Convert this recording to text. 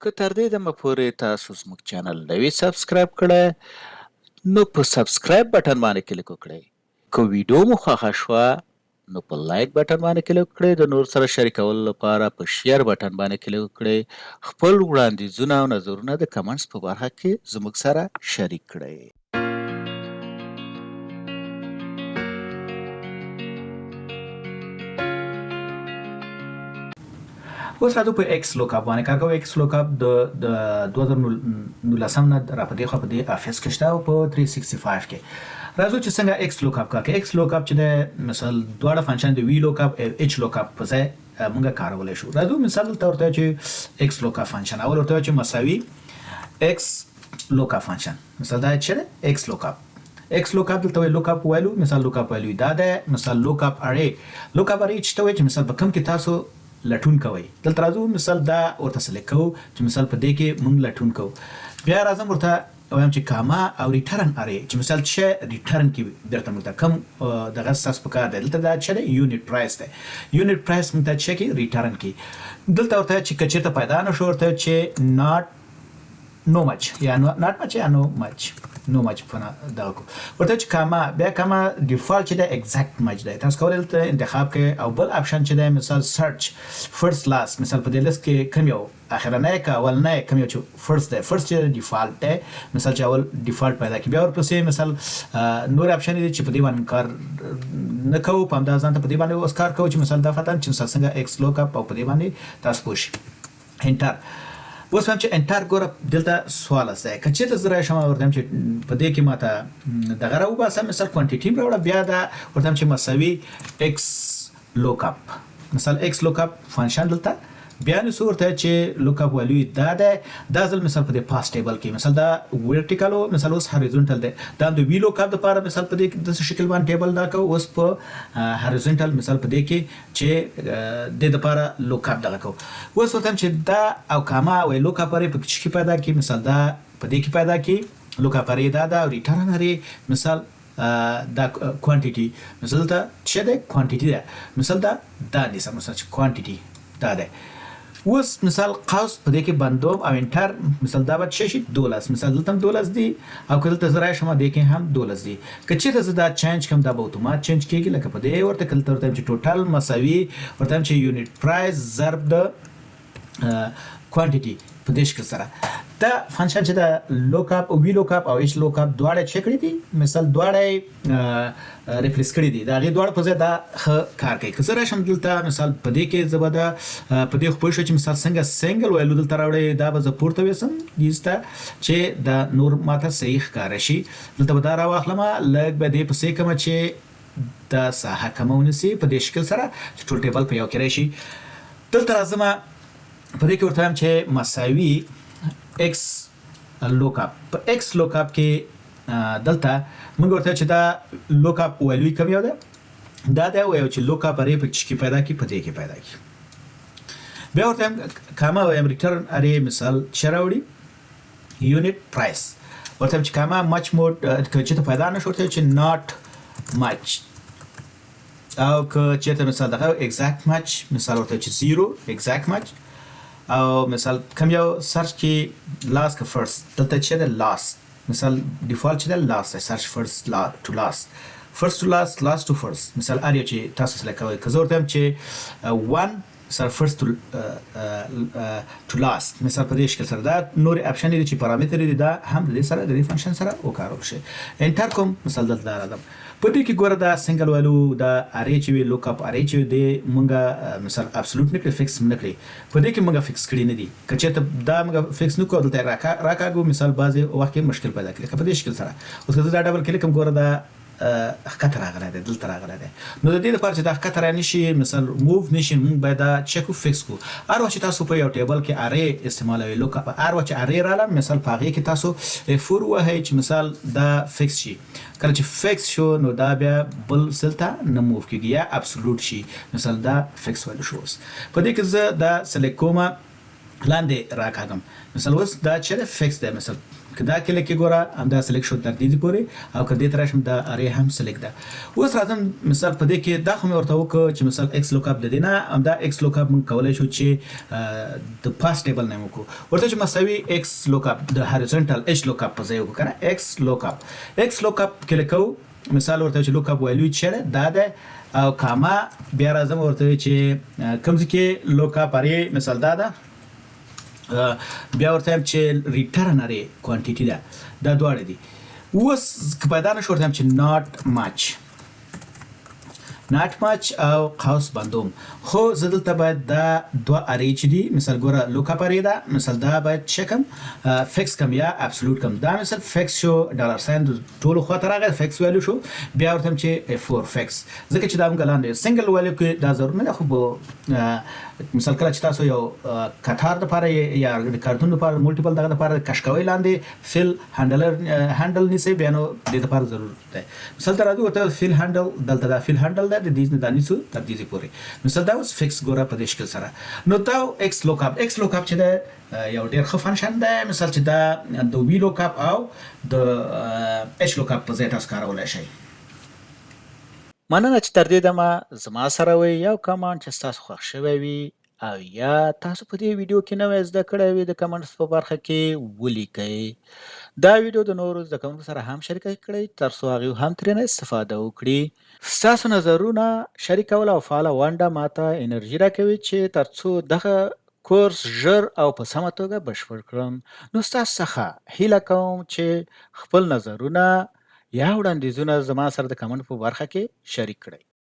که تر دې دمه پورې تاسو زموږ چینل نه وي سبسکرایب کړی نو په سبسکرایب بټن باندې کلیک وکړئ. که ویډیو مو خوښه شوه نو په لایک بټن باندې کلیک وکړئ. د نور سره شریکولو لپاره په شیر بټن باندې کلیک وکړئ. خپل وړاندیزونه او نظرونه د کمنټس په برخه کې زموږ سره شریک کړئ. اوس راځو په ایکس لوکاپ باندې کار کوو. ایکس لوکاپ د 2019 نه را په دې افیس کې شته او په 365 کې راځو چې څنګه ایکس لوکاپ کار کوي. ایکس لوکاپ چې د مثال دواړه فنکشن د وی لوکاپ او ایچ لوکاپ په ځای موږ کارولای شو. راځو مثال ورته چې ایکس لوکاپ فنکشن اول ورته چې مساوي ایکس لوکاپ فنکشن مثال دا چې ایکس لوکاپ ایکس لوکاپ دلته لوکاپ وایلو مثال لوکاپ وایلو دا ده مثال لوکاپ ارې لوکاپ ارې چې ته وایي چې مثال په کوم کې تاسو لټون کوي. دلته راځو مثال دا ورته سلیکټ کوو چې مثال په دې کې موږ لټون کوو. بیا راځم ورته وایم چې کاما او ریټرن ارې چې مثال چې ریټرن کې درته موږ کوم دغه ساس په کار دی. دلته دا چې یونټ پرایس دی. یونټ پرایس موږ ته چې کې ریټرن کې دلته ورته چې کچېرته پیدا نه شو ورته چې ناٹ نو مچ یا ناٹ مچ یا نو مچ نو مچ په دا کو ورته چې کاما بیا کاما ډیفالت چې د ایگزیکټ مچ دی. تاسو کولای ته انتخاب کې او بل اپشن چې دی مثال سرچ فرست لاست مثال په دې لیست کې کوم یو اخرنه کا اولنه کوم یو چې فرست دی. فرست چې ډیفالت دی مثال چې اول ډیفالت پیدا کی بیا ورپسې مثال نور اپشن دي چې په دې باندې کار نه کوو په همدا ځان ته په دې باندې اوس کار کوو چې مثال دا فتن چې مثال څنګه ایکس لوکاپ او په دې باندې تاسو پوښ انټر اوس هم چې انټر ګوره دلته سوال است کچې ته زرا شمه ورته چې په دې کې ماته دغه راو باسه مثال کوانټیټی راوړه بیا دا ورته چې مساوي ایکس لوکاپ مثال ایکس لوکاپ فنکشن دلته بیا نو صورت چې لوکاپ ویلیو دا ده دا ځل مثال په دې پاس ټیبل کې مثال دا ورټیکل او مثال اوس هوریزونټل ده دا د وی لوکاپ لپاره مثال په دې د شکل باندې ټیبل دا کو اوس په هوریزونټل مثال په دې کې چې د لپاره لوکاپ دا کو اوس ورته چې دا او کاما او لوکاپ لري په کې پیدا کی مثال دا په دې کې پیدا کی لوکاپ لري دا او ریټرن لري مثال دا کوانټیټی مثال دا چې د کوانټیټی ده مثال دا نسبت مثال کوانټیټی دا ده اوس مثال قوس په دې کې بندوم او انټر مثال دا به شي 12 مثال دلته 12 دي او کله ته زرا شمه دې کې هم 12 دي کچې ته دا چینج کوم دا به اتومات چینج کیږي لکه په دې ورته کله ته چې ټوټل مساوي ورته چې یونټ پرایس ضرب د کوانټیټی په دې شکل سره دا فنکشن چې دا لوکاپ او وی لوکاپ او ایچ لوکاپ دواړه چک کړی دي مثال دواړه ریپلیس کړی دي دا غي دواړه په ځای دا کار کوي. که زه راشم دلته مثال په دې کې زبده په دې خو پوه شو چې مثال څنګه سنگل ویلو دلته راوړی دا به زه پورته وسم دیسته چې دا نور ماته صحیح ښکار شي دلته به دا راواخلم لږ به دې پسې کوم چې دا ساحه کومونسي په دې شکل سره چې ټول ټیبل په یو کې راشي. دلته راځم په دې کې ورته هم چې مساوي ایکس لوکاپ په ایکس لوکاپ کې دلته موږ ورته چې دا لوکاپ ویلیو کوم یو ده دا دا وایو چې لوکاپ لري په کې پیدا کی په دې کې پیدا کی بیا ورته کاما وایم ریټرن ارې مثال چراوړي یونټ پرایس ورته چې کاما مچ موډ چې ته پیدا نشو ورته چې ناٹ مچ او که چې ته مثال دغه ایگزیکټ مچ مثال ورته چې 0 ایگزیکټ مچ او مثال کوم یو سرچ کې لاست کا فرست دلته چې د لاست مثال ډیفالت چې د لاست سرچ فرست ټو لاست فرست ټو لاست لاست ټو فرست مثال اړ چې تاسو سره کوي که زه ورته چې 1 مثال فرست ټو لاست مثال په دې شکل سره دا نور اپشن دي چې پارامتر دي دا هم د دې سره د دې فنکشن سره وکارول شي. انټر کوم مثال دلته راځم په دې کې ګوره دا سنگل ویلو دا ارې چې وی لوکاپ ارې چې دی مونږه مثال ابسولوټ نه فکس نه کړی په دې کې مونږه فکس کړی نه دي کچې ته دا مونږه فکس نه کوو دلته راکاګو مثال بعضی وخت کې مشکل پیدا کړي په دې شکل سره اوس که دا ډبل کلیک کوم ګوره دا خطر راغلی دی دلته راغلی دی نو د دې لپاره چې دا خطر نشي مثال موو نشي موږ باید دا چک او فکس کو هر وخت تاسو په یو ټیبل کې ارې استعمالوي لوکاپ هر وخت ارې رااله مثال په هغه کې تاسو فور وهي چې مثال دا فکس شي کله چې فکس شو نو دا بیا بل سلته نه موو کیږي یا ابسولوټ شي مثال دا فکس ویلو شو په دې کې زه دا سلیکټ کوم لاندې راکاږم. مثال اوس دا چې فکس دی، مثال که دا کله کې ګوره همدا سلیکټ شو تر دې پورې، او که دې ته راشم دا ارې هم سلیکټ ده. اوس راځم مثال په دې کې دا خو مې ورته وکړه چې مثال ایکس لوکاپ د دې نه همدا ایکس لوکاپ موږ کولی شو چې د پاس ټیبل نه وکړو، ورته چې مساوي ایکس لوکاپ د هاریزونټل ایچ لوکاپ په ځای وکړو که نه، ایکس لوکاپ کله کوو مثال ورته چې لوکاپ ویلیو چې دا ده او کاما بیا راځم ورته چې کوم ځای کې لوکاپ ارې مثال دا ده، بیا ورته هم چې ریټرن ارې کوانټیټي ده، دا دواړه دي. اوس که پیدا نشو ورته هم چې ناٹ ماچ او قوس بندوم، خو زه دلته باید دا دوه ارې چې دي مثال ګوره لوکاپ ارې ده، مثال دا باید چې کم فکس کم یا ابسولوټ کم، دا مثال فکس شو ډالر ساين ټولو خواته راغی فکس ویلیو شو، بیا ورته هم چې فور فکس، ځکه چې دا موږ لاندې سنگل ویلیو کې دا ضرور نه ده، خو مثال کله چې تاسو یو کتار دپاره یا کارتون دپاره مولټیپل دغه دپاره کش کوئ لاندې فیل هانډل نیسئ، بیا نو دې دپاره ضرور دی. مثال ته راځو ورته فیل هانډل، دلته دا فیل هانډل د دې نه د نیسو تر دې پورې، مثال دا اوس فکس ګوره په دې شکل سره. نو دا ایکس لوکاپ چې دا یو ډېر ښه فنکشن دی، مثال چې دا د وی لوکاپ او د ایچ لوکاپ په ځای تاسو کارولی شئ. مننه چې تر دې دمه زما سره وئ. یو کمنټ چې ستاسو خوښ شوی وي او یا تاسو په دې ویډیو کې نوی زده کړی وي د کمنټس په برخه کې ولیکئ. دا ویډیو د نورو زده کوونکو سره هم شریکه کړئ ترڅو هغوی هم ترېنه استفاده وکړي. ستاسو نظرونه شریکول او فعاله ونډه ماته انرژي راکوي چې ترڅو دغه کورس ژر او په سمه توګه بشپړ کړم. نو ستاسو څخه هیله کوم چې خپل نظرونه یا وړاندیزونه زما سره د کمنټ په برخه کې شریک کړئ.